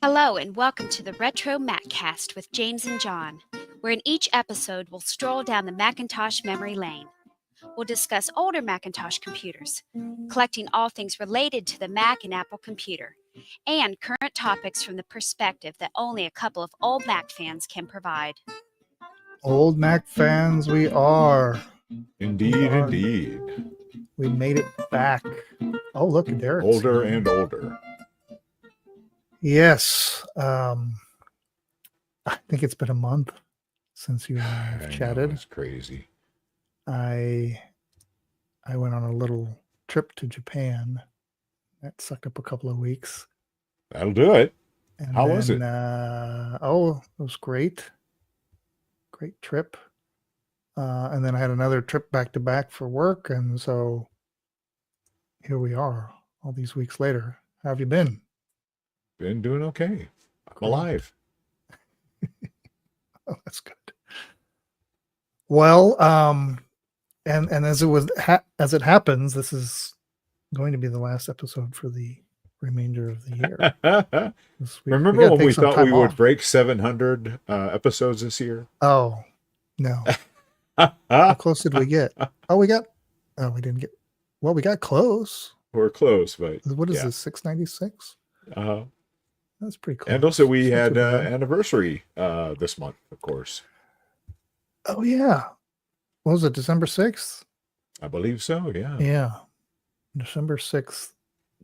Hello and welcome to the RetroMacCast with James and John, where in each episode we'll stroll down the Macintosh memory lane. We'll discuss older Macintosh computers, collecting all things related to the Mac and Apple computer, and current topics from the perspective that only a couple of old Mac fans can provide. Old Mac fans we are. Indeed. We made it back. Oh, look, Derek's Older and older. Yes. I think it's been a month since you and I have chatted. It's crazy. I went on a little trip to Japan. That sucked up a couple of weeks. That'll do it. And How was it? It was great. Great trip. And then I had another trip back to back for work. And so here we are all these weeks later. How have you been? Been doing okay. I'm alive. Oh, that's good. Well, and as it happens, this is going to be the last episode for the remainder of the year. Remember when we thought we would break 700 episodes this year? Oh, no. How close did we get? We didn't get. Well, we got close. We're close, but what is this? 696. That's pretty close. And also, we had anniversary this month, of course. Oh yeah, what was it? December 6th. I believe so. Yeah. Yeah, December 6th,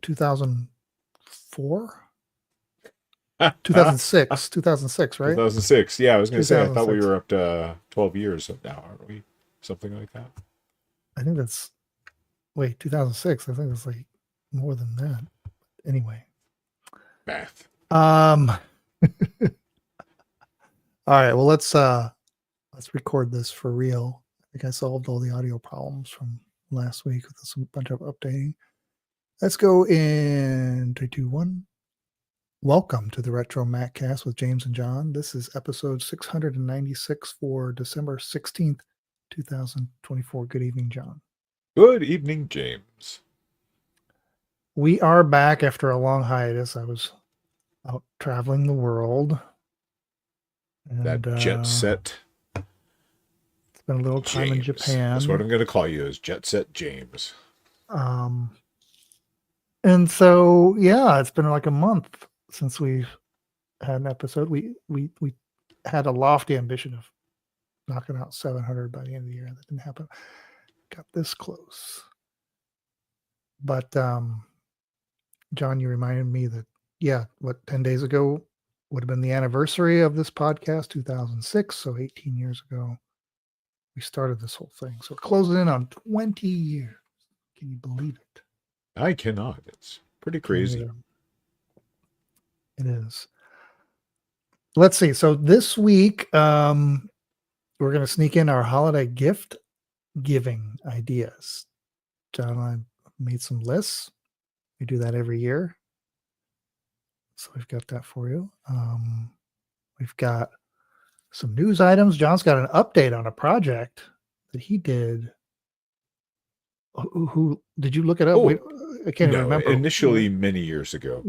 2004. 2006. 2006, right? 2006. Yeah, I was going to say. I thought we were up to 12 years now, aren't we? Something like that. I think that's. Wait, 2006. I think it's like more than that. Anyway. Math. All right. Well, let's record this for real. I think I solved all the audio problems from last week with a bunch of updating. Let's go in 3, 2, 1. Welcome to the RetroMacCast with James and John. This is episode 696 for December 16th, 2024. Good evening, John. Good evening, James. We are back after a long hiatus. I was out traveling the world. And, that jet set. It's been a little time in Japan. That's what I'm going to call you, is Jet Set James. And so, yeah, it's been like a month since we've had an episode. We had a lofty ambition of knocking out 700 by the end of the year. That didn't happen. Got this close. But, John, you reminded me that, 10 days ago would have been the anniversary of this podcast, 2006. So 18 years ago, we started this whole thing. So we're closing in on 20 years. Can you believe it? I cannot. It's pretty crazy. It is. Let's see. So this week, we're going to sneak in our holiday gift giving ideas. John and I made some lists. We do that every year. So we've got that for you. We've got some news items. John's got an update on a project that he did. Who did you look it up? I can't even remember. Initially, many years ago.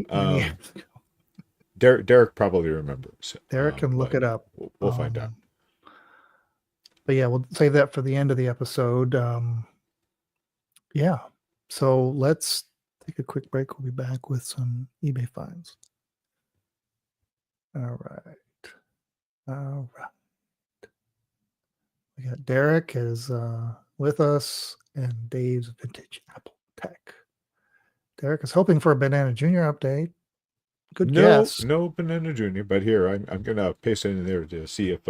Derek probably remembers. Derek can look it up. We'll find out. But yeah, we'll save that for the end of the episode. So let's take a quick break. We'll be back with some eBay finds. All right. We got Derek is with us and Dave's Vintage Apple Tech. Derek is hoping for a Banana Junior update. Good guess. No Banana Junior, but here I'm gonna paste it in there to see if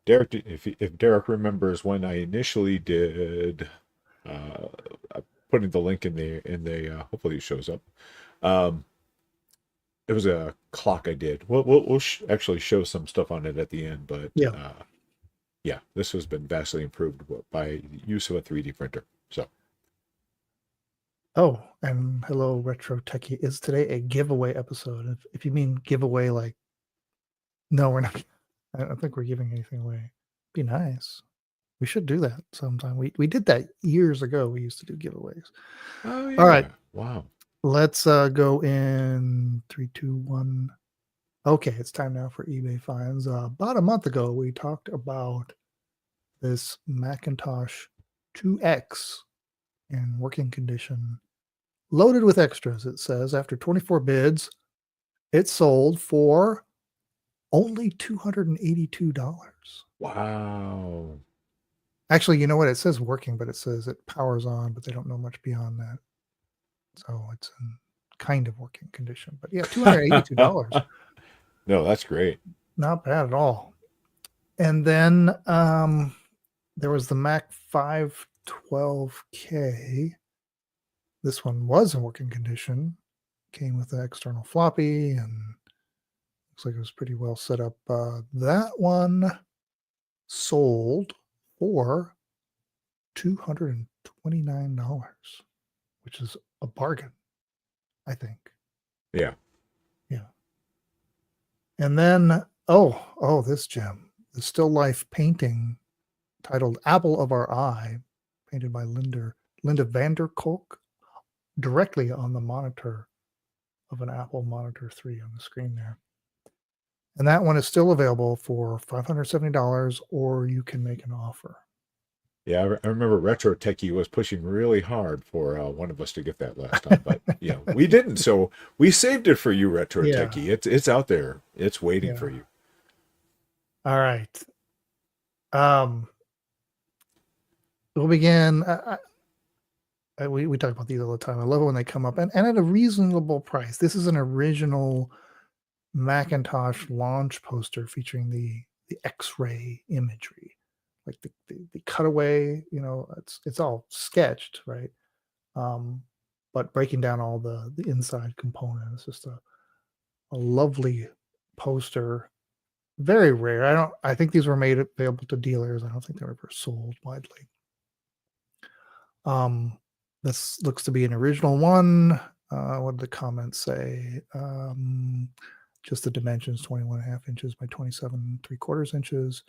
Derek remembers when I initially did. Putting the link in the hopefully it shows up. It was a clock I did. We'll actually show some stuff on it at the end, but this has been vastly improved by use of a 3D printer. So. Oh, and hello, Retro Techie. Is today a giveaway episode? If you mean giveaway, like, no, we're not. I don't think we're giving anything away. Be nice. We should do that sometime. We did that years ago. We used to do giveaways. Oh, yeah. All right. Wow. Let's go in 3, 2, 1. Okay, it's time now for eBay finds. About a month ago, we talked about this Macintosh 2X in working condition, loaded with extras. It says after 24 bids, it sold for only $282. Wow. Actually, you know what? It says working, but it says it powers on, but they don't know much beyond that. So it's in kind of working condition. But yeah, $282. No, that's great. Not bad at all. And then there was the Mac 512K. This one was in working condition. Came with an external floppy and looks like it was pretty well set up. That one sold for $229, which is a bargain, I think. Yeah. Yeah. And then, this gem, the still life painting titled Apple of Our Eye, painted by Linda Vanderkolk, directly on the monitor of an Apple Monitor 3 on the screen there. And that one is still available for $570, or you can make an offer. Yeah, I remember Retro Techie was pushing really hard for one of us to get that last time, but we didn't. So we saved it for you, Retro Techie. It's out there. It's waiting for you. All right. We'll begin. We talk about these all the time. I love it when they come up and at a reasonable price. This is an original Macintosh launch poster featuring the X-ray imagery, like the cutaway. It's all sketched, right? But breaking down all the inside components. Just a lovely poster. Very rare. I think these were made available to dealers. I don't think they were ever sold widely. This looks to be an original one. What did the comments say? Just the dimensions, 21.5 inches by 27.75 inches.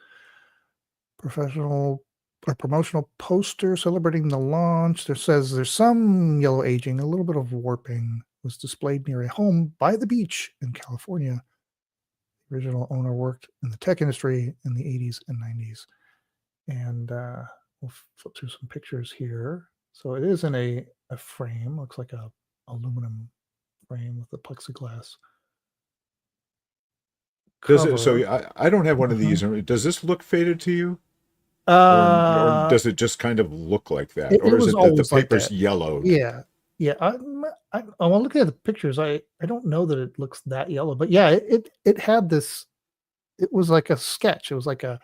Promotional poster celebrating the launch. There says there's some yellow aging, a little bit of warping. Was displayed near a home by the beach in California. The original owner worked in the tech industry in the 80s and 90s. And we'll flip through some pictures here. So it is in a frame. Looks like a aluminum frame with a plexiglass cover. I don't have one of these. Does this look faded to you? Or does it just kind of look like that? Or is it that the paper's yellowed? Yeah. While looking at the pictures, I don't know that it looks that yellow. But yeah, it had this. It was like a sketch. It was like a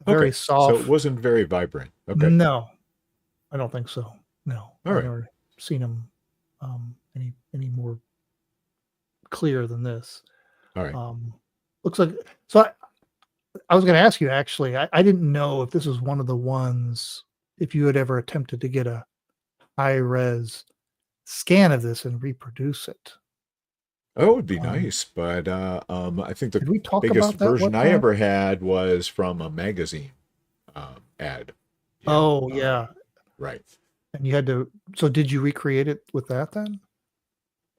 very soft. So it wasn't very vibrant. Okay. No, I don't think so. No. All right. I've never seen them any more clear than this. All right. Looks like so. I was going to ask you actually. I didn't know if this was one of the ones. If you had ever attempted to get a high-res scan of this and reproduce it. Oh, it would be nice, but I think the biggest about that version I ever had was from a magazine ad. Yeah. Right. And you had to. So did you recreate it with that then?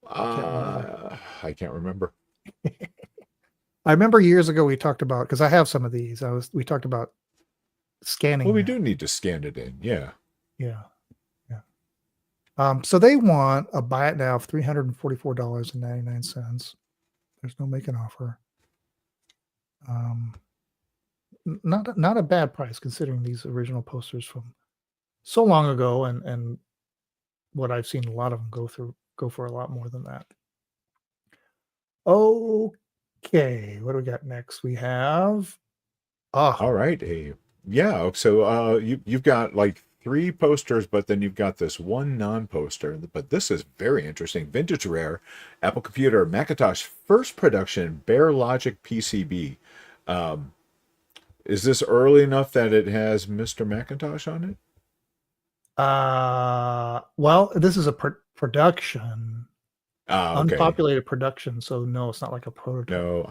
I can't remember. I remember years ago we talked about, because I have some of these. We talked about scanning. Well, we do need to scan it in. Yeah. Yeah. So they want a buy it now of $344.99. There's no make an offer. Not a bad price considering these original posters from so long ago, and what I've seen a lot of them go for a lot more than that. Okay, what do we got next? We have all right. Yeah. So you've got like 3 posters, but then you've got this one non-poster. But this is very interesting. Vintage rare Apple Computer Macintosh first production Bare Logic PCB. Is this early enough that it has Mr. Macintosh on it? Well, this is a production. Okay. Unpopulated production, so no, it's not like a prototype. No,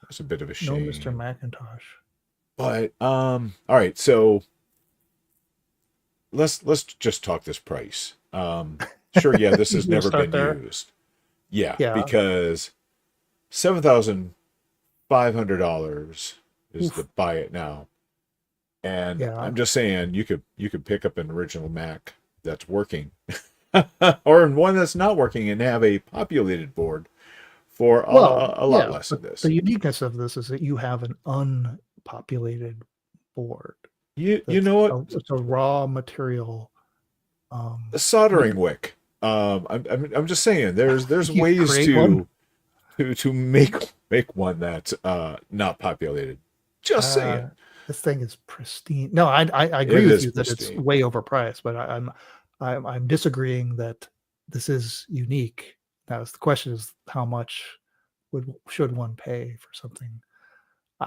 that's a bit of a shame. No Mr. Macintosh. But all right, so let's just talk this price. Sure, yeah, this You has gotta never start been there. used. Yeah, Yeah. because $7,500 is the Oof. buy it now. And Yeah. I'm just saying you could pick up an original Mac that's working or one that's not working and have a populated board for Well, a lot yeah, less but of this. the uniqueness of this is that you have an unpopulated board. You That's know what? it's a raw material. A You, soldering wick. I'm just saying there's you ways create one. to make one that's not populated. Just saying. Uh, this thing is pristine. No, I agree It with is you that it's pristine. way overpriced, but I'm disagreeing that this is unique. Now, the question is how much should one pay for something?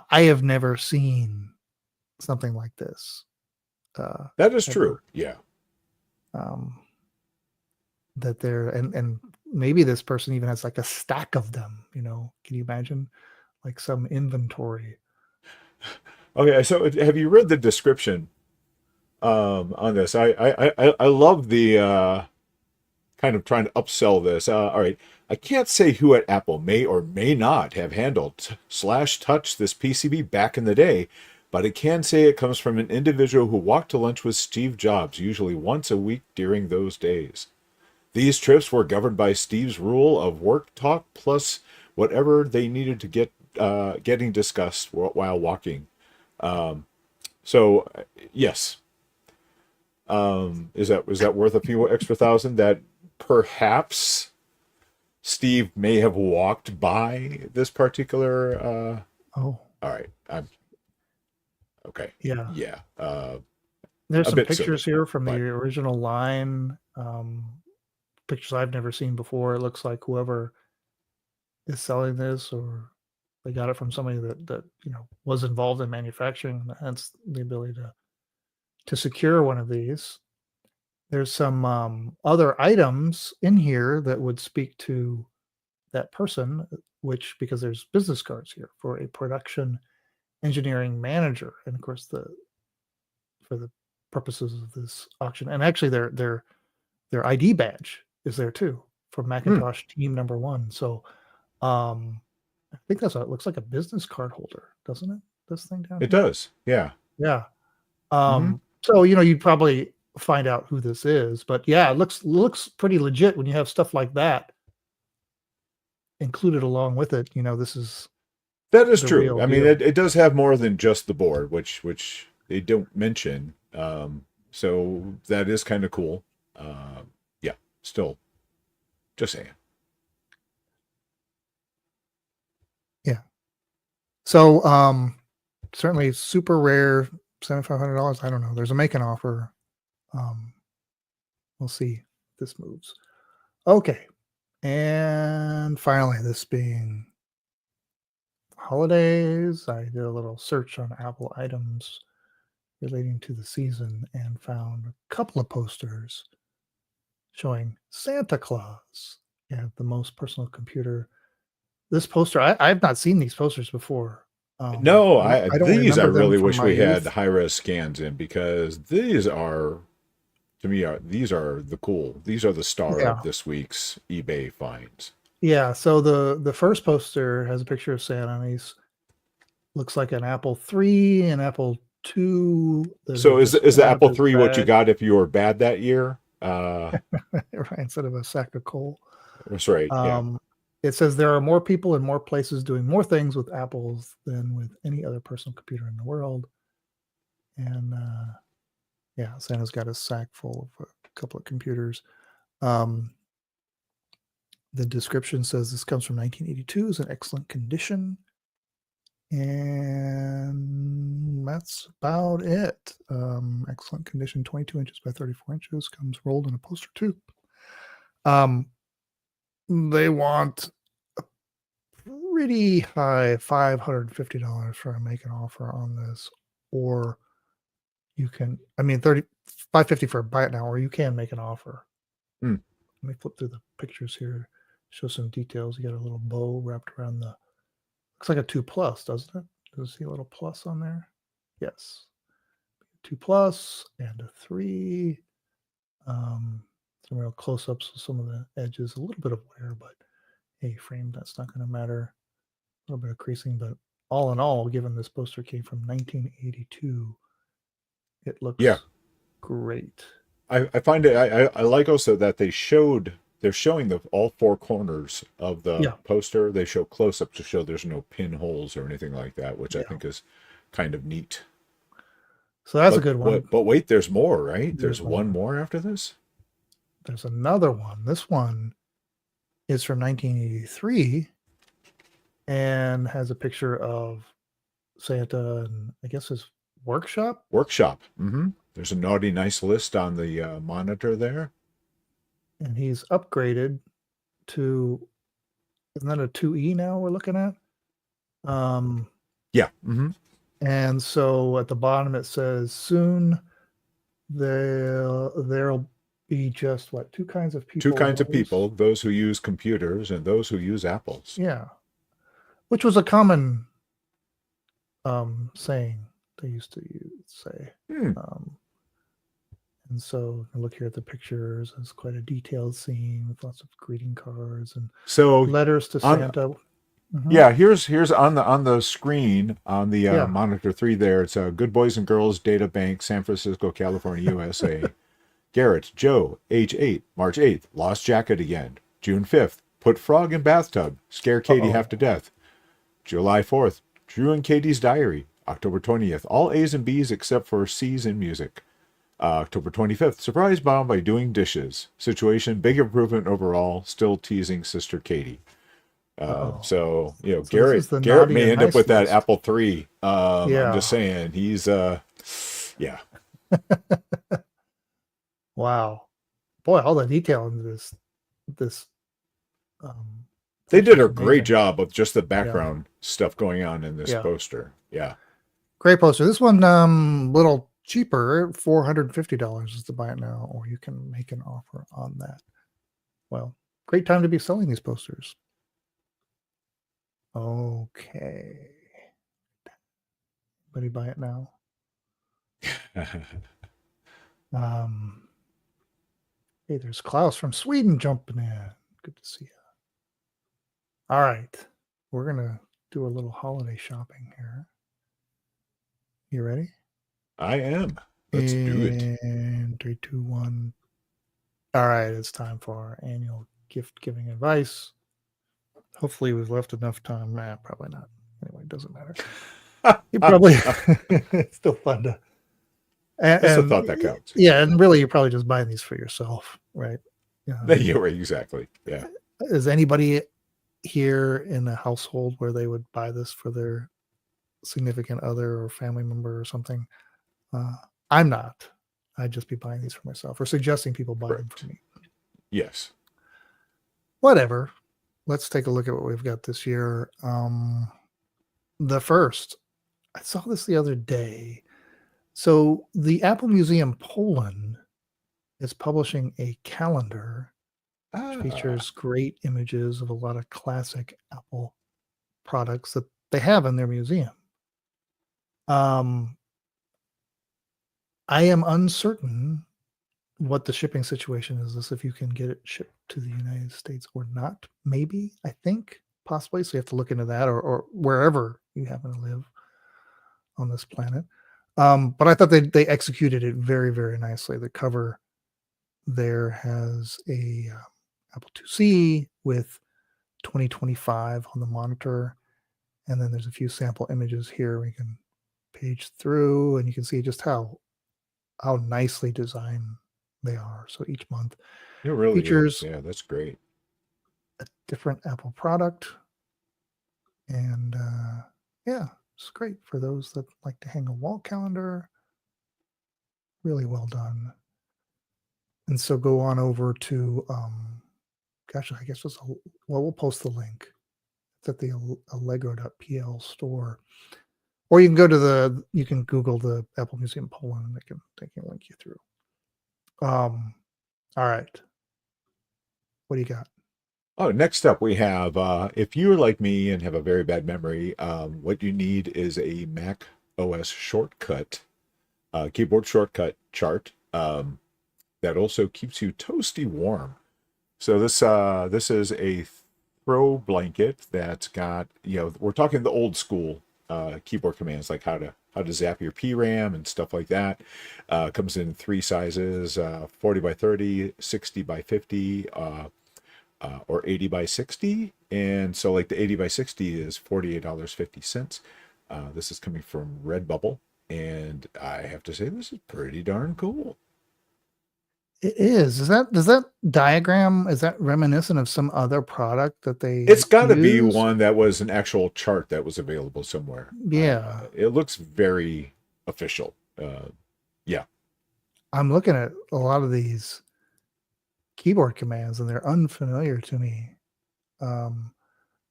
I have never seen something like this That is true. ever. Yeah. Um, that they're and maybe this person even has like a stack of them. Can you imagine like some inventory? Okay, so have you read the description on this? I love the kind of trying to upsell this. All right, I can't say who at Apple may or may not have handled slash touched this PCB back in the day, but it can say it comes from an individual who walked to lunch with Steve Jobs, usually once a week during those days. These trips were governed by Steve's rule of work talk plus whatever they needed to get getting discussed while walking. Um, so yes, is that worth a few extra thousand that perhaps Steve may have walked by this particular? Oh, All right, I'm okay. yeah. Yeah, There's a some bit silly, pictures here from the but original line. Pictures I've never seen before. It looks like whoever is selling this, or they got it from somebody that was involved in manufacturing, and hence the ability to secure one of these. There's some other items in here that would speak to that person, which because there's business cards here for a production engineering manager, and of course for the purposes of this auction, and actually their ID badge is there too for Macintosh team number 1. So I think it looks like a business card holder, doesn't it? This thing down it here. does. Yeah. Yeah. Hmm. So you'd probably find out who this is, but yeah, it looks pretty legit when you have stuff like that included along with it. This is That is the true. real I mean, deal. it does have more than just the board, which they don't mention. So that is kind of cool. Yeah, still, just saying. Yeah. So certainly super rare, $7,500. I don't know. There's a make an offer. We'll see if this moves. Okay. And finally, this being holidays, I did a little search on Apple items relating to the season and found a couple of posters showing Santa Claus and the most personal computer. This poster, I've not seen these posters before. No, I don't these I remember them really from wish my we had youth. high res scans in because these are to me these are the cool. These are the star Yeah. of this week's eBay finds. Yeah. So the first poster has a picture of Santa, and he's looks like an Apple III, an Apple II that So have just is come the out of Apple his III what you bag, got if you were bad that year? right, instead of a sack of coal. That's right. Yeah. It says there are more people in more places doing more things with Apples than with any other personal computer in the world. And yeah, Santa's got a sack full of a couple of computers. The description says this comes from 1982, is in excellent condition. And that's about it. Excellent condition, 22 inches by 34 inches, comes rolled in a poster tube. They want a pretty high $550 for a make an offer on this, or you can, I mean, $550 for a buy it now, or you can make an offer. Hmm. Let me flip through the pictures here, show some details. You got a little bow wrapped around looks like a 2 plus, doesn't it? Does it see a little plus on there? Yes. 2 plus and a 3. some real close-ups of some of the edges, a little bit of wear, but A-frame, that's not going to matter. A little bit of creasing, but all in all, given this poster came from 1982, it looks great. I find it. I like also that they're showing all four corners of the poster. They show close-up to show there's no pinholes or anything like that, which I think is kind of neat. So that's a good one. But wait, there's more, right? There's one more after this? There's another one. This one is from 1983 and has a picture of Santa and I guess his workshop. Mm-hmm. There's a naughty nice list on the monitor there. And he's upgraded to, isn't that a 2E now we're looking at? Yeah. Mm-hmm. And so at the bottom it says, soon there'll be just what, two kinds of people? Two kinds of people, those who use computers and those who use apples. Yeah. Which was a common saying they used to say. And so look here at the pictures. It's quite a detailed scene with lots of greeting cards and letters to Santa. Yeah, here's on the screen on the monitor 3 there. It's Good Boys and Girls Data Bank, San Francisco, California, USA. Garrett, Joe, age 8, March 8th, lost jacket again. June 5th, put frog in bathtub, scare Katie half to death. July 4th, Drew and Katie's diary. October 20th, all A's and B's except for C's in music. October 25th, surprise bomb by doing dishes. Situation, big improvement overall, still teasing sister Katie. So Garrett may end up with that Apple III. I'm just saying, he's Wow, boy, all the detail in this. They did a great job of just the background stuff going on in this poster. Yeah, great poster. This one, little cheaper, $450 is to buy it now, or you can make an offer on that. Well, great time to be selling these posters. Okay. Anybody buy it now? Hey, there's Klaus from Sweden jumping in. Good to see you. All right. We're going to do a little holiday shopping here. You ready? I am. Let's do it. And 3, 2, 1. All right. It's time for our annual gift giving advice. Hopefully we've left enough time. Probably not. Anyway, it doesn't matter. You probably it's still fun to. That's the thought that counts. Yeah, and really, you're probably just buying these for yourself, right? Yeah, right, exactly. Yeah. Is anybody here in a household where they would buy this for their significant other or family member or something? I'm not. I'd just be buying these for myself or suggesting people buy them for me. Yes. Whatever. Let's take a look at what we've got this year. The first, I saw this the other day. So the Apple Museum Poland is publishing a calendar which features great images of a lot of classic Apple products that they have in their museum. I am uncertain what the shipping situation is, if you can get it shipped to the United States or not. Maybe, I think, possibly. So you have to look into that or wherever you happen to live on this planet. But I thought they executed it very, very nicely. The cover there has a Apple IIc with 2025 on the monitor. And then there's a few sample images here. We can page through and you can see just how nicely designed they are. So each month it really features, yeah, that's great, a different Apple product. And it's great for those that like to hang a wall calendar. Really well done. And so go on over to, I guess we'll post the link. It's at the allegro.pl store. Or you can go you can Google the Apple Museum Poland and they can link you through. All right. What do you got? Oh, next up we have, if you're like me and have a very bad memory, what you need is a Mac OS shortcut, keyboard shortcut chart. that also keeps you toasty warm. So this is a throw blanket that's got, we're talking the old school keyboard commands, like how to zap your PRAM and stuff like that. Comes in three sizes: 40 by 30, 60 by 50, or 80 by 60. And so, like, the 80 by 60 is $48.50. This is coming from Redbubble, and I have to say, this is pretty darn cool. It is. Does that diagram, is that reminiscent of some other product that they It's got to be used? one that was an actual chart that was available somewhere. Yeah. It looks very official. Yeah. I'm looking at a lot of these keyboard commands and they're unfamiliar to me.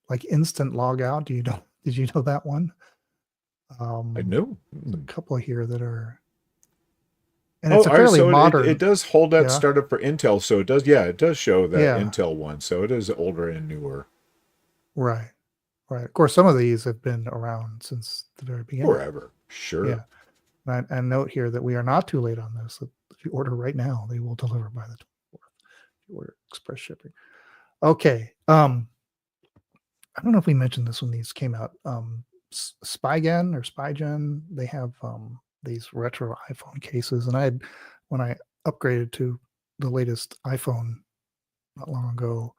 Like instant log out. Did you know that one? I know. A couple here that are, and it's a fairly so modern. It does hold that Yeah. startup for Intel, so it does show that Yeah. Intel one. So it is older and newer. Right. Of course, some of these have been around since the very beginning. Forever. Sure. Yeah. And note here that we are not too late on this. If you order right now, they will deliver by the 24th. If you order express shipping. Okay. I don't know if we mentioned this when these came out. Spygen, they have these retro iPhone cases, and when I upgraded to the latest iPhone not long ago,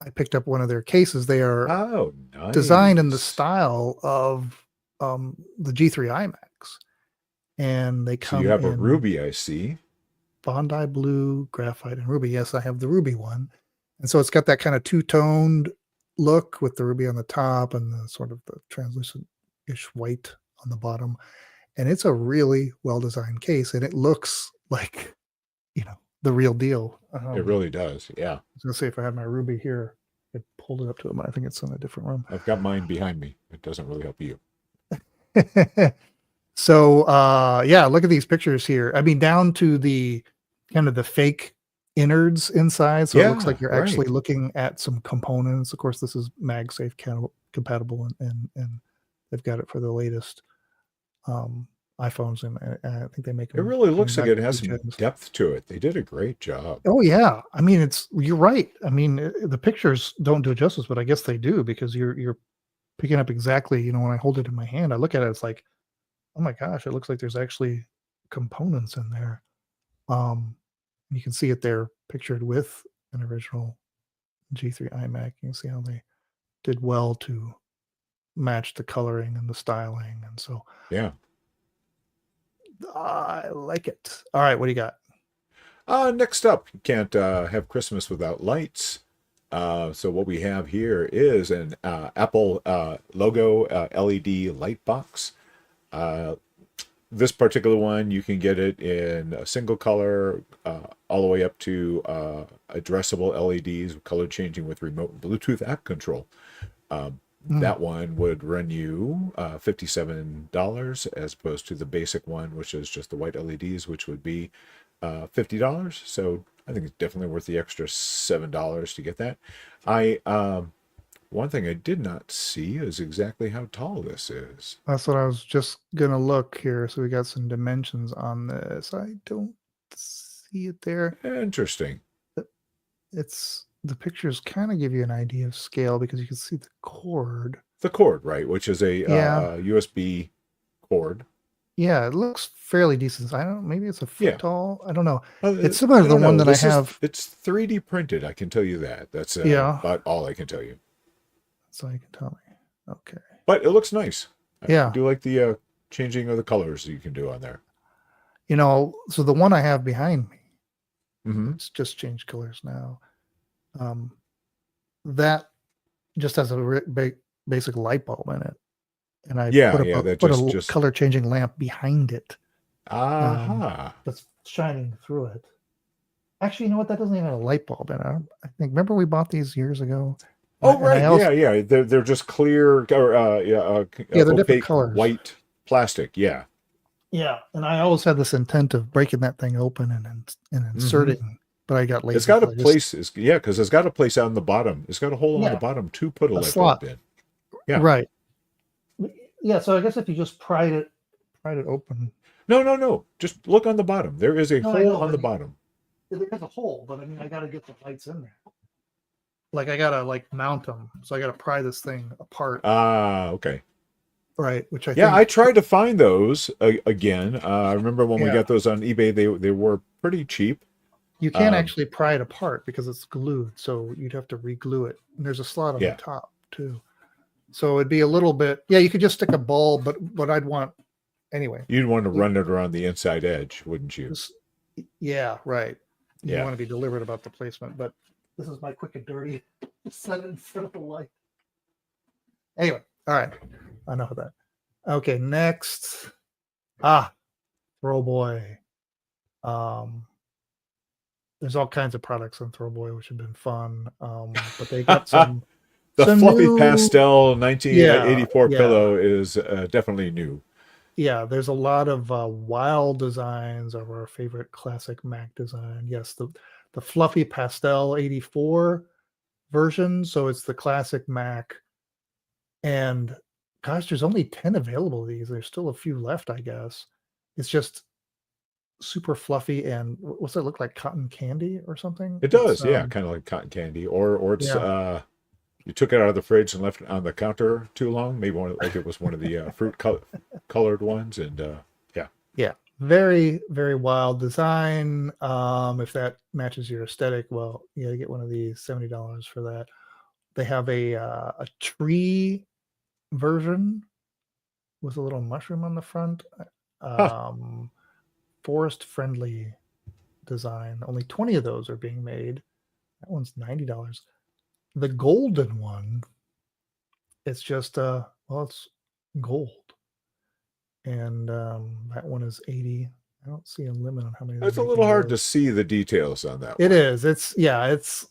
I picked up one of their cases. They are nice. designed in the style of the G3 iMacs, and they come. So you have a in ruby, I see. Bondi blue, graphite, and ruby. Yes, I have the ruby one, and so it's got that kind of two-toned look with the ruby on the top and the sort of the translucent-ish white on the bottom. And it's a really well-designed case, and it looks like, the real deal. It really does. Yeah. I was gonna say, if I had my ruby here, I'd pulled it up to it, but I think it's in a different room. I've got mine behind me. It doesn't really help you. So look at these pictures here. I mean, down to the kind of the fake innards inside, so it looks like you're actually looking at some components. Of course, this is MagSafe compatible, and they've got it for the latest iPhones, and I think they make them. It really looks like it has some depth to it. They did a great job. Oh yeah, I mean, you're right. I mean, the pictures don't do it justice, but I guess they do, because you're picking up exactly. When I hold it in my hand, I look at it, it's like, oh my gosh, it looks like there's actually components in there. You can see it there pictured with an original G3 iMac. You can see how they did well to match the coloring and the styling. And so, yeah, I like it. All right, what do you got? Next up, you can't have Christmas without lights. So what we have here is an Apple logo LED light box. This particular one, you can get it in a single color, all the way up to addressable LEDs, color changing with remote Bluetooth app control. That one would run you $57 as opposed to the basic one, which is just the white LEDs, which would be $50. So I think it's definitely worth the extra $7 to get that. One thing I did not see is exactly how tall this is. That's what I was just gonna look here. So we got some dimensions on this. I don't see it there. Interesting. It's the pictures kind of give you an idea of scale, because you can see the cord. The cord, right, which is a USB cord. Yeah, it looks fairly decent. I don't. Maybe it's a foot tall. I don't know. Well, it's similar to the one that I have. It's 3D printed. I can tell you that. That's about all I can tell you. That's all you can tell me. Okay. But it looks nice. Yeah. I do like the changing of the colors you can do on there. So the one I have behind me, it's just changed colors now. That just has a basic light bulb in it, and I put a color changing lamp behind it. That's shining through it. Actually, you know what? That doesn't even have a light bulb in it. I think. Remember we bought these years ago. Oh, right. They're just clear, or they're different colors. White plastic. Yeah. Yeah, and I always had this intent of breaking that thing open and inserting, but I got lazy. It's got a place, because it's got a place out on the bottom. It's got a hole on the bottom to put a light bulb in. Yeah. Right. Yeah, so I guess if you just pried it open. No. Just look on the bottom. There is a No, I hole know, on but the bottom. there is a hole, but I mean, I got to get the lights in there. Like I gotta mount them, so I gotta pry this thing apart, Ah, okay. right? Which I Yeah, I think, tried to find those again. I remember when we yeah, got those on eBay, they were pretty cheap. you can't Um, actually pry it apart because it's glued, so you'd have to re-glue it. And there's a slot on the yeah, top too, so it'd be a little bit. Yeah, you could just stick a bulb, but what I'd want anyway. you'd want to you- run it around the inside edge, wouldn't you? Just, yeah, right. You Yeah. want to be deliberate about the placement, but this is my quick and dirty set it in front of the light. Anyway, all right, enough of that. Okay, next. Throwboy. Um, there's all kinds of products on Throwboy which have been fun. But they got some The fluffy new, pastel yeah, 1984 yeah, pillow is definitely new. yeah. There's a lot of wild designs of our favorite classic Mac design. Yes, the fluffy pastel 84 version. So it's the classic Mac, and gosh, there's only 10 available of these. There's still a few left, I guess. It's just super fluffy, and what's that look like, cotton candy or something? It It's does, yeah, kind of like cotton candy, or it's yeah, you took it out of the fridge and left it on the counter too long. Maybe like it was one of the colored ones, and yeah. yeah, very very wild design. If that matches your aesthetic, well, you gotta get one of these. $70 for that. They have a tree version with a little mushroom on the front. Huh. um Forest friendly design. Only 20 of those are being made. That one's $90. The golden one, it's just well, it's gold, and that one is 80. I don't see a limit on how many they're It's a little making hard of to those. see the details on that It one. is. It's yeah. It's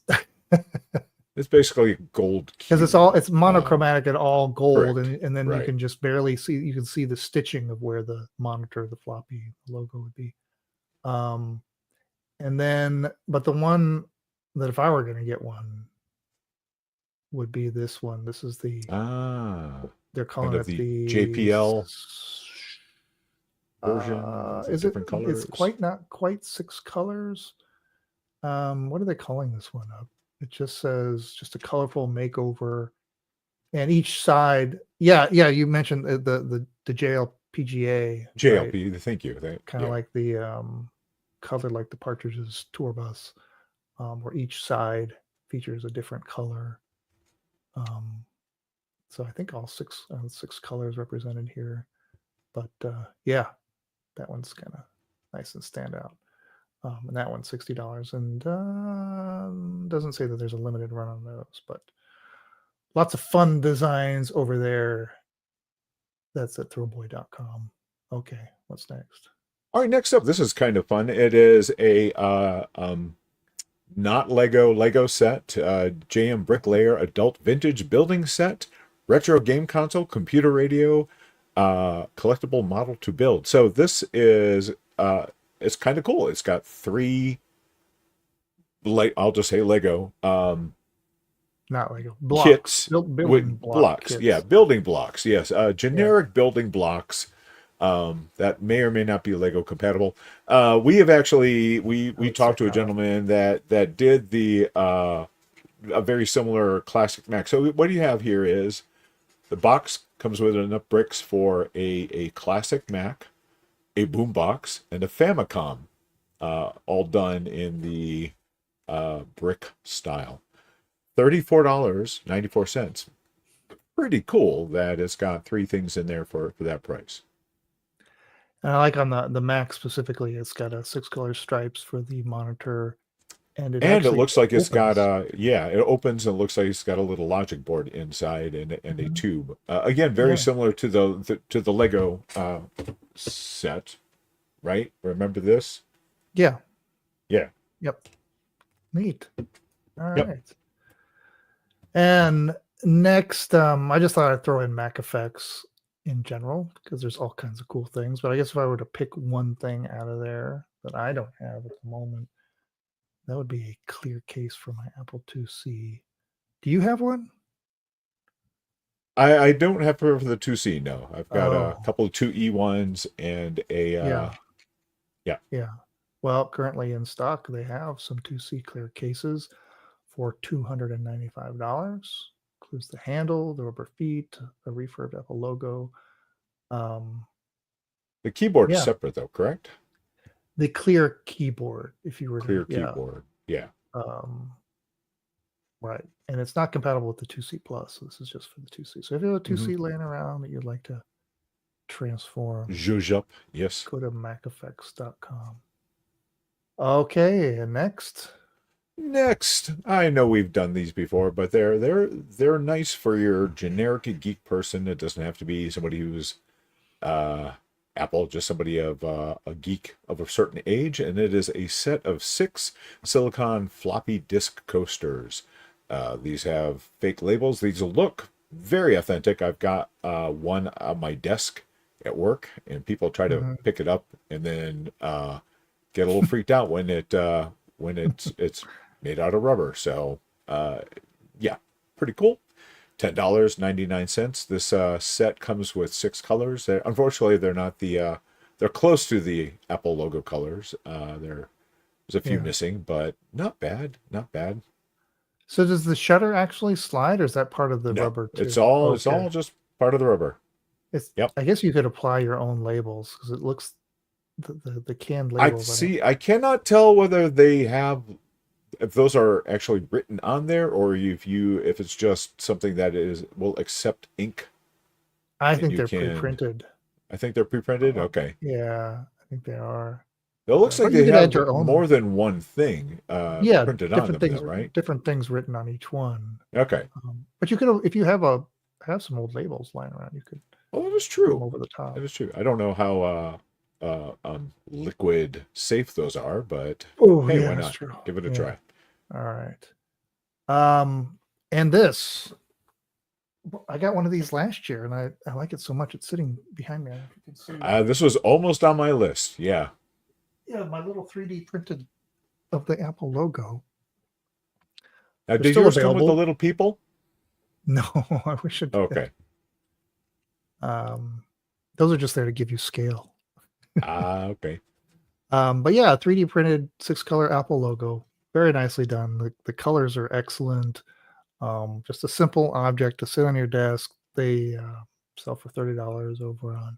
It's basically a gold because it's cube. monochromatic and all gold, Correct. and then you Right. can just barely see. You can see the stitching of where the monitor, the floppy logo would be. Um, and then, but the one that if I were going to get one would be this one. This is they're Kind calling of it the the JPL version with the is it, different it's colors. not quite 6 colors. What are they calling this one up? It just says just a colorful makeover, and each side, yeah, you mentioned the JLPGA, right? JLP, thank you. Kind of Yeah. like the colored like the Partridge's tour bus, where each side features a different color. So I think all six colors represented here, but yeah, that one's kind of nice and stand out. And that one's $60, and doesn't say that there's a limited run on those, but lots of fun designs over there. That's at throwboy.com. Okay, what's next? All right, next up, this is kind of fun. It is a not Lego set, JM Bricklayer Adult Vintage Building Set, Retro Game Console, Computer Radio, collectible model to build. So this is it's kind of cool. It's got three, I'll just say Lego Not Lego blocks, kits building with block blocks. kits. Yeah, building blocks. Yes, Yeah. generic building blocks. That may or may not be Lego compatible. We have actually we would talked say to a not. gentleman that did the a very similar classic Mac. So what you have here is the box comes with enough bricks for a classic Mac, a boombox, and a Famicom, all done in the brick style. $34.94. Pretty cool that it's got three things in there for that price. And I like on the Mac specifically, it's got a 6 color stripes for the monitor, and it And it actually looks like it's got opens. it opens and looks like it's got a little logic board inside and a Mhm. tube. Again, very Yeah. similar to the Lego set, right? Remember this? Yeah. Yeah. Yep. Neat. All Yep. right. And next, I just thought I'd throw in Mac effects in general because there's all kinds of cool things. But I guess if I were to pick one thing out of there that I don't have at the moment, that would be a clear case for my Apple IIc. Do you have one? I don't have for the 2C. No, I've got a Oh, couple of 2E1s and a yeah, yeah. yeah. Well, currently in stock, they have some 2C clear cases for $295. Includes the handle, the rubber feet, a refurbed Apple logo. Um, The keyboard is yeah, separate though, correct? the clear keyboard. If you were to, Clear keyboard. Yeah. um, right, and it's not compatible with the 2C Plus. So this is just for the 2C. So if you have a Mm-hmm. 2C laying around that you'd like to transform, Zhuzh up. Yes. go to maceffects.com. Okay, and next. Next, I know we've done these before, but they're nice for your generic geek person. It doesn't have to be somebody who's uh, Apple, just somebody of a geek of a certain age, and it is a set of 6 silicon floppy disk coasters. These have fake labels. These look very authentic. I've got one on my desk at work, and people try to Mhm. pick it up and then get a little freaked out when it's made out of rubber. So yeah, pretty cool. $10.99. This set comes with 6 colors. Unfortunately, they're not they're close to the Apple logo colors. There's a few Yeah. missing, but not bad. Not bad. So does the shutter actually slide, or is that part of the No, rubber it's too? all Okay. just part of the rubber. It's. Yep. I guess you could apply your own labels because it looks the canned I labels. see. I cannot tell whether they have if those are actually written on there or if it's just something that will accept ink I and think you they're can. pre-printed. I think they're pre-printed. Okay. Yeah, I think they are. It looks like But you they could add have your own. more than one thing Yeah, printed on them, though, right? different things written on each one. Okay. But you could, if you have some old labels lying around, you could Well, that is put them true. over the top. That is true. I don't know how liquid safe those are, but Oh hey, yeah, why that's not? true. Give it a Yeah. try. All right. And this, I got one of these last year, and I like it so much. It's sitting behind me. I don't know if you can see. This was almost on my list. Yeah. Yeah, my little 3D printed of the Apple logo. Now, They're did still yours come with the available. little people? No, I wish it did. Okay. Those are just there to give you scale. Okay. But yeah, 3D printed 6-color Apple logo. Very nicely done. The colors are excellent. Just a simple object to sit on your desk. They sell for $30 over on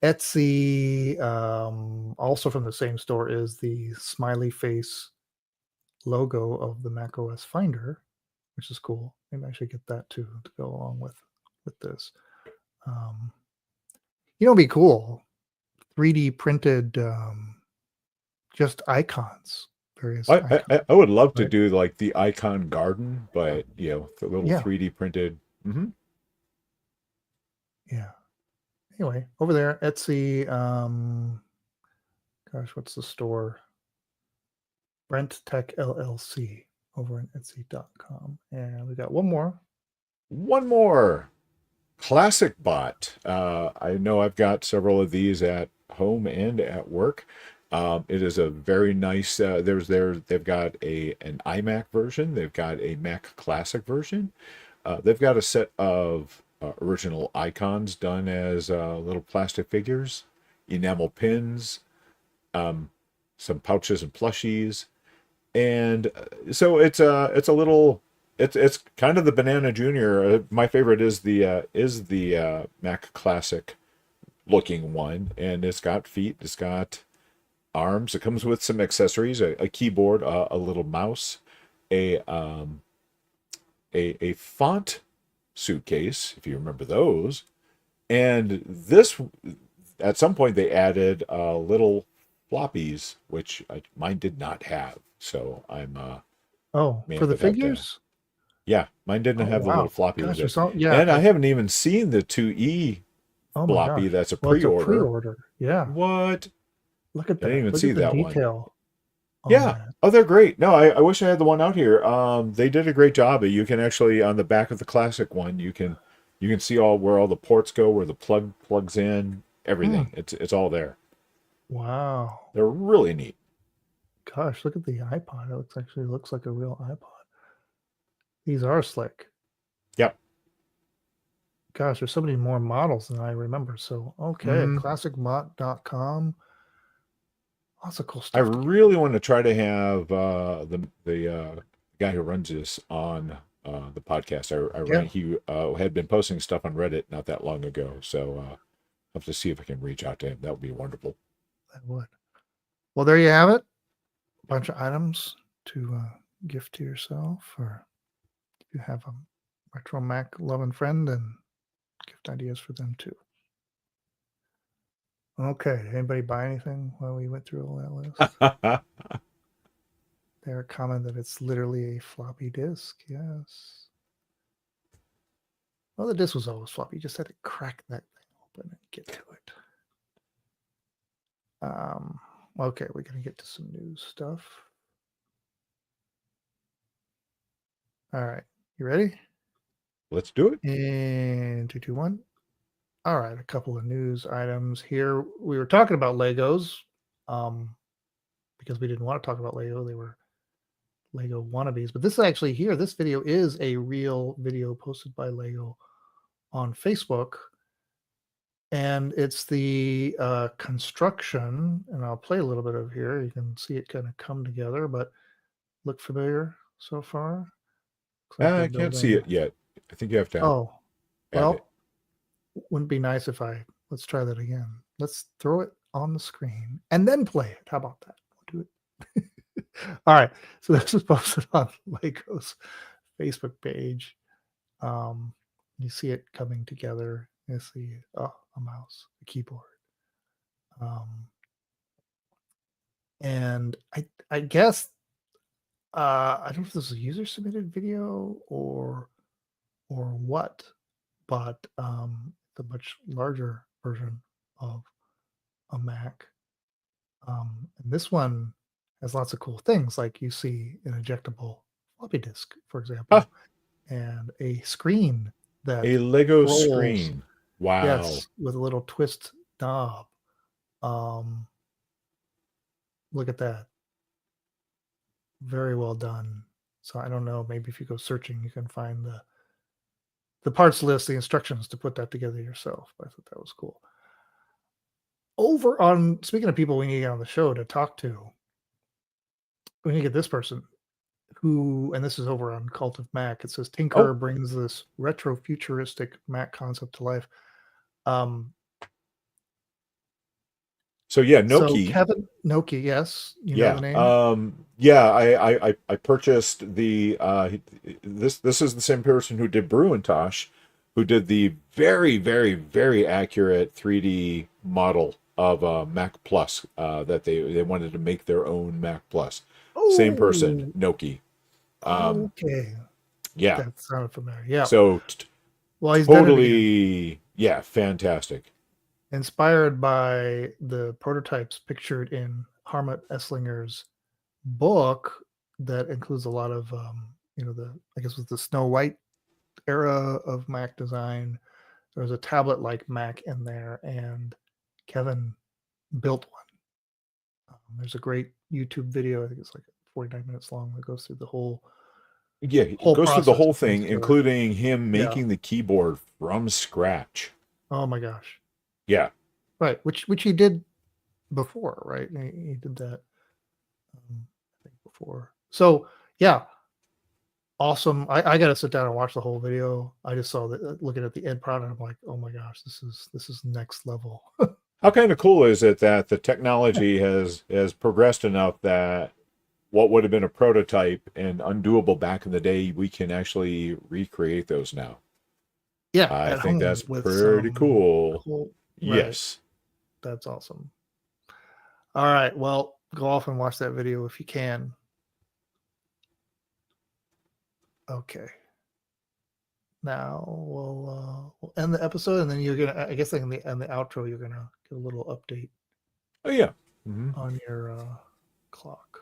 Etsy. Also from the same store is the smiley face logo of the macOS Finder, which is cool. Maybe I should get that too to go along with this. It'd be cool. 3D printed just icons, various icons. I would love to Right. do like the icon garden, but the little Yeah. 3D printed. Yeah. Anyway, over there, Etsy. Gosh, what's the store? Brent Tech LLC over on Etsy.com. And we got one more. One more. Classic Bot. I know I've got several of these at home and at work. It is a very nice. They've got an iMac version. They've got a Mac Classic version. They've got a set of original icons done as little plastic figures, enamel pins, some pouches and plushies, and so it's a little. It's kind of the Banana Junior. My favorite is the Mac Classic looking one, and it's got feet, it's got arms. It comes with some accessories: a keyboard, a little mouse, a a font suitcase, if you remember those. And this, at some point, they added little floppies, which mine did not have. So I'm Oh, man for the would have to. figures? Yeah, mine didn't Oh, have the little wow. floppy Gosh, with it. there's all, yeah. And I haven't even seen the 2E Oh my floppy. gosh. That's a Well, it's a pre-order. pre-order. Yeah. What? Look at I didn't that. even Look see at the that one. detail on Yeah. that. Oh, they're great. No, I wish I had the one out here. They did a great job. You can actually on the back of the classic one, you can see where all the ports go, where the plugs in, everything. It's all there. Wow. They're really neat. Gosh, look at the iPod. It actually looks like a real iPod. These are slick. Yep. Gosh, there's so many more models than I remember. So, okay, classicmot.com. Lots of cool I stuff. really want to try to have the guy who runs this on the podcast. He had been posting stuff on Reddit not that long ago, so I'll have to see if I can reach out to him. That would be wonderful. That would. Well, there you have it. A bunch of items to gift to yourself, or if you have a Retro Mac loving friend, and gift ideas for them too. Okay, anybody buy anything while we went through all that list? They're comment that it's literally a floppy disk. Yes. Well, the disk was always floppy. You just had to crack that thing open and get to it. Okay, we're going to get to some news stuff. All right, you ready? Let's do it. And 3, 2, 1. All right, a couple of news items here. We were talking about Legos because we didn't want to talk about Lego. They were Lego wannabes. But this actually here, this video is a real video posted by Lego on Facebook. And it's the construction, and I'll play a little bit of here. You can see it kind of come together, but look familiar so far? Looks like I can't see it yet. I think you have to. Oh, add well, it. wouldn't be nice if let's try that again. Let's throw it on the screen and then play it. How about that? We'll do it. All right. So this was posted on Lego's Facebook page. You see it coming together. You see, a mouse, a keyboard. And I guess I don't know if this is a user submitted video or what, but the much larger version of a Mac. And this one has lots of cool things, like you see an ejectable floppy disk, for example, and a screen that a Lego rolls. screen. Wow. Yes, with a little twist knob. Look at that. Very well done. So I don't know, maybe if you go searching, you can find the parts list, the instructions to put that together yourself. But I thought that was cool. Over on, speaking of people we need to get on the show to talk to, we need to get this person who, and this is over on Cult of Mac. It says Tinker brings this retro futuristic Mac concept to life. So yeah, Noki. So Kevin Noki, yes, you know the name. I purchased the this is the same person who did Bruintosh, who did the very, very, very accurate 3D model of Mac Plus that they wanted to make their own Mac Plus. Same person, Noki. Okay. Yeah. That sounded familiar. Yeah. So well, he's totally, yeah, fantastic. Inspired by the prototypes pictured in Harmut Esslinger's book that includes a lot of, I guess was the Snow White era of Mac design. There was a tablet-like Mac in there, and Kevin built one. There's a great YouTube video. I think it's like 49 minutes long that goes through the whole. Yeah, it goes through the whole thing, including him making the keyboard from scratch. Oh my gosh. Yeah. Right, which he did before, right? He did that I think before. So yeah, awesome. I got to sit down and watch the whole video. I just saw that looking at the end product, I'm like, oh my gosh, this is next level. How kind of cool is it that the technology has progressed enough that what would have been a prototype and undoable back in the day, we can actually recreate those now. Yeah, I think that's pretty cool. Yes. Right. That's awesome. All right, well, go off and watch that video if you can. Okay. Now we'll end the episode, and then you're gonna. I guess in the outro, you're gonna get a little update. Oh yeah. On your clock.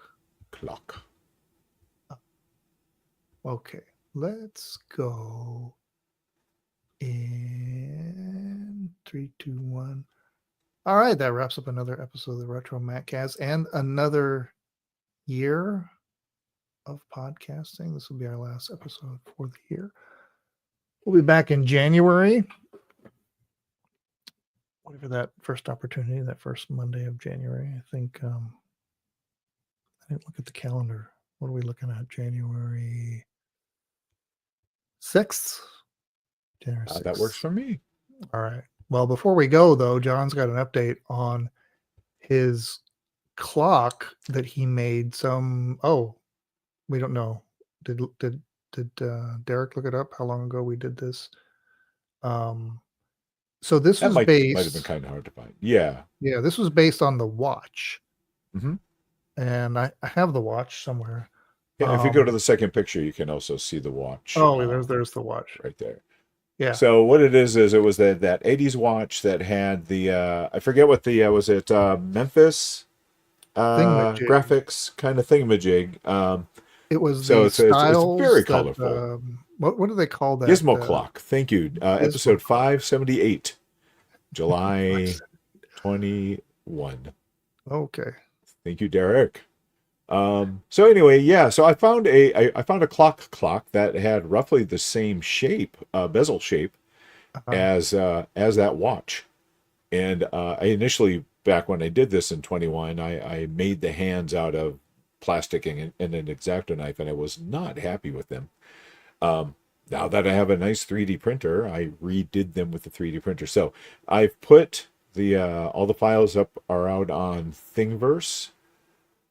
Okay, let's go. In 3, 2, 1. All right, that wraps up another episode of the RetroMacCast and another year of podcasting. This will be our last episode for the year. We'll be back in January. Whatever that first opportunity, that first Monday of January. I think I didn't look at the calendar. What are we looking at? January 6th? January 6th. That works for me. All right. Well, before we go, though, John's got an update on his clock that he made. We don't know. Did Derek look it up? How long ago we did this? So this That was might based. have been kind of hard to find. Yeah. Yeah, this was based on the watch. Mm-hmm. And I have the watch somewhere. Yeah, if you go to the second picture, you can also see the watch. Oh, there's the watch right there. Yeah. So what it is it was that 80s watch that had the I forget what the was it Memphis graphics kind of thingamajig. It was so it's very colorful. What do they call that? Gizmo clock. Thank you. Episode 578, July 21. Okay. Thank you, Derek. So anyway, yeah. So I found a clock that had roughly the same shape, bezel shape, as that watch. And I initially, back when I did this in 21, I made the hands out of plastic and an X-Acto knife, and I was not happy with them. Now that I have a nice 3D printer, I redid them with the 3D printer. So I've put the all the files are out on Thingiverse.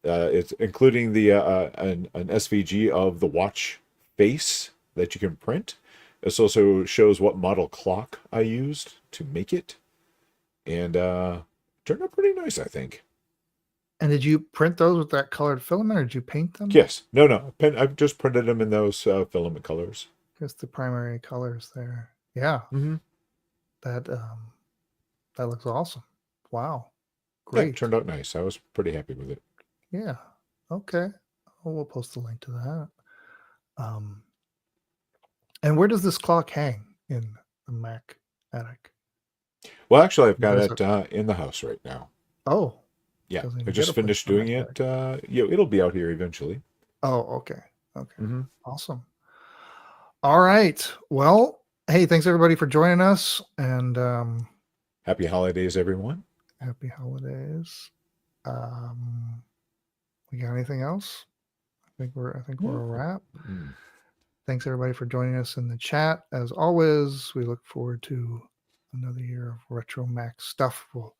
It's including the an SVG of the watch face that you can print. This also shows what model clock I used to make it, and turned out pretty nice, I think. And did you print those with that colored filament, or did you paint them? Yes. No. I've just printed them in those filament colors. Just the primary colors there. Yeah. Mm-hmm. That looks awesome. Wow. Great. Yeah, it turned out nice. I was pretty happy with it. Yeah. Okay. Well, we'll post a link to that. And where does this clock hang in the Mac attic? Well, actually, I've got it in the house right now. Oh. Yeah, I just finished doing it. It'll be out here eventually. Oh, okay. Okay. Mm-hmm. Awesome. All right. Well, hey, thanks everybody for joining us, and happy holidays, everyone. Happy holidays. We got anything else? I think we're a wrap. Mm-hmm. Thanks everybody for joining us in the chat. As always, we look forward to another year of Retro Mac stuff. We'll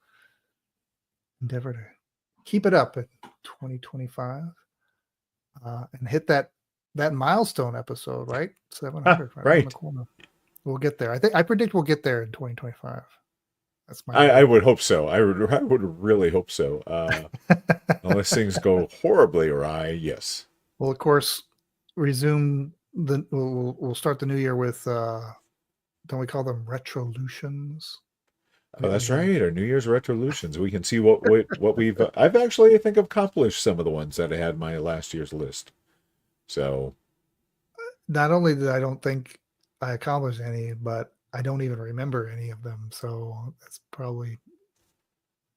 endeavor to keep it up in 2025 and hit that milestone episode, right? 700 right around the corner. We'll get there. I predict we'll get there in 2025. That's my I would hope so. I would really hope so. Unless things go horribly awry, yes. We'll of course resume we'll start the new year with don't we call them retrolutions? Oh, that's right. Our New Year's retrolutions. We can see what we've. I've actually, I think, accomplished some of the ones that I had my last year's list. So, not only did I don't think I accomplished any, but I don't even remember any of them. So that's probably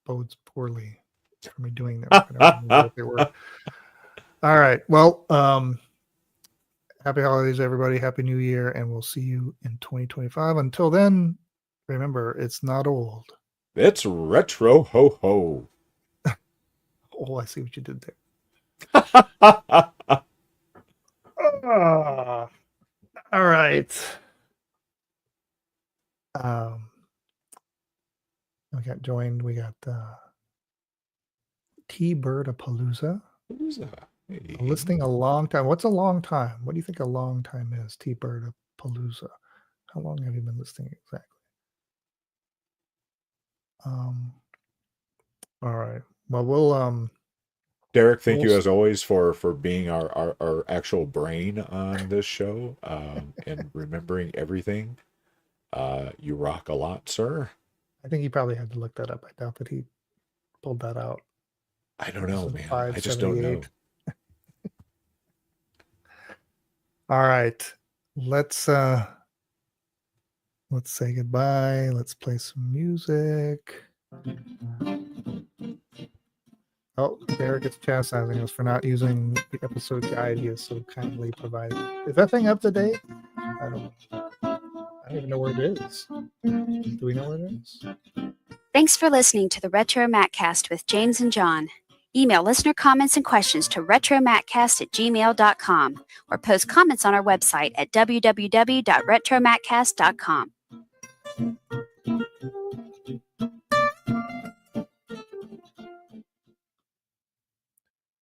bodes poorly for me doing them. I don't remember what they were. All right. Well, happy holidays, everybody. Happy New Year, and we'll see you in 2025. Until then. Remember, it's not old. It's retro ho ho. Oh, I see what you did there. All right. We got joined. We got T-Bird-a-Palooza. Hey. Listing a long time. What's a long time? What do you think a long time is? T-Bird-a-Palooza. How long have you been listing exactly? All right. Well, we'll Derek, thank you as always for being our actual brain on this show and remembering everything. You rock a lot, sir. I think he probably had to look that up. I doubt that he pulled that out. I don't know, man. I just don't know. All right. Let's say goodbye. Let's play some music. Oh, Derek is chastising us for not using the episode guide he has so kindly provided. Is that thing up to date? I don't know. don't even know where it is. Do we know where it is? Thanks for listening to the RetroMacCast with James and John. Email listener comments and questions to retromaccast@gmail.com or post comments on our website at www.retromaccast.com.